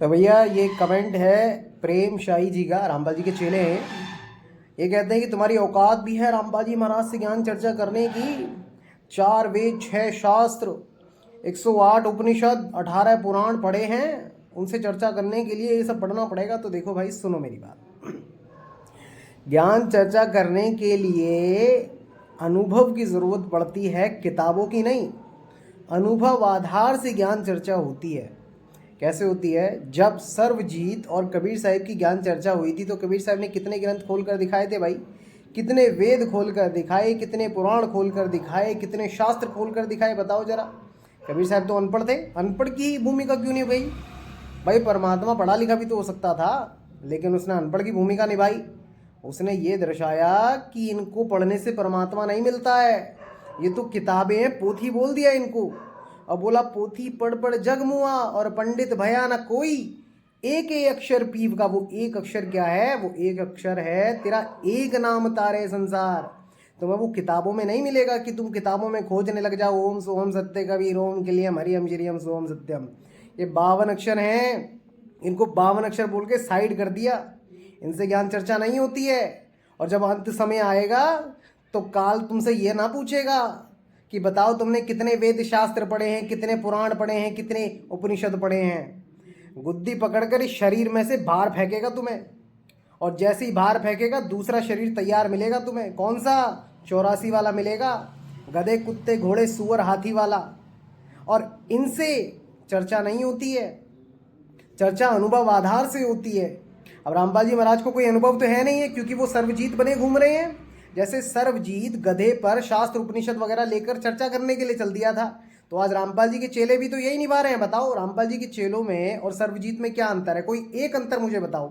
तो भैया ये कमेंट है प्रेम शाही जी का, रामपाल जी के चेले हैं। ये कहते हैं कि तुम्हारी औकात भी है रामपाल जी महाराज से ज्ञान चर्चा करने की। 4 वेद 6 शास्त्र 108 उपनिषद 18 पुराण पढ़े हैं, उनसे चर्चा करने के लिए ये सब पढ़ना पड़ेगा। तो देखो भाई सुनो मेरी बात, ज्ञान चर्चा करने के लिए अनुभव की ज़रूरत पड़ती है, किताबों की नहीं। अनुभव आधार से ज्ञान चर्चा होती है। कैसे होती है? जब सर्वजीत और कबीर साहब की ज्ञान चर्चा हुई थी तो कबीर साहब ने कितने ग्रंथ खोल कर दिखाए थे भाई, कितने वेद खोल कर दिखाए, कितने पुराण खोल कर दिखाए, कितने शास्त्र खोल कर दिखाए, बताओ जरा। कबीर साहब तो अनपढ़ थे, अनपढ़ की भूमिका क्यों नहीं भाई? भाई परमात्मा पढ़ा लिखा भी तो हो सकता था, लेकिन उसने अनपढ़ की भूमिका निभाई। उसने ये दर्शाया कि इनको पढ़ने से परमात्मा नहीं मिलता है, ये तो किताबें हैं, पोथी बोल दिया इनको। और बोला पोथी पढ़ पढ़ जग मुआ और पंडित भया न कोई। एक एक अक्षर पीव का, वो एक अक्षर क्या है? वो एक अक्षर है तेरा एक नाम तारे संसार। तुम्हें वो किताबों में नहीं मिलेगा कि तुम किताबों में खोजने लग जाओ ओम सोम सत्य कबीर ओम क्लियम हरियम श्रियम सोम सत्यम। ये 52 अक्षर हैं, इनको 52 अक्षर बोल के साइड कर दिया। इनसे ज्ञान चर्चा नहीं होती है। और जब अंत समय आएगा तो काल तुमसे ये ना पूछेगा कि बताओ तुमने कितने वेद शास्त्र पढ़े हैं, कितने पुराण पढ़े हैं, कितने उपनिषद पढ़े हैं। गुद्दी पकड़कर इस शरीर में से बाहर फेंकेगा तुम्हें, और जैसे ही बाहर फेंकेगा दूसरा शरीर तैयार मिलेगा तुम्हें। कौन सा? 84 वाला मिलेगा, गधे कुत्ते घोड़े सुअर हाथी वाला। और इनसे चर्चा नहीं होती है, चर्चा अनुभव आधार से होती है। अब रामपाल जी महाराज को कोई अनुभव तो है नहीं है, क्योंकि वो सर्वजीत बने घूम रहे हैं। जैसे सर्वजीत गधे पर शास्त्र उपनिषद वगैरह लेकर चर्चा करने के लिए चल दिया था, तो आज रामपाल जी के चेले भी तो यही निभा रहे हैं। बताओ रामपाल जी के चेलों में और सर्वजीत में क्या अंतर है? कोई एक अंतर मुझे बताओ।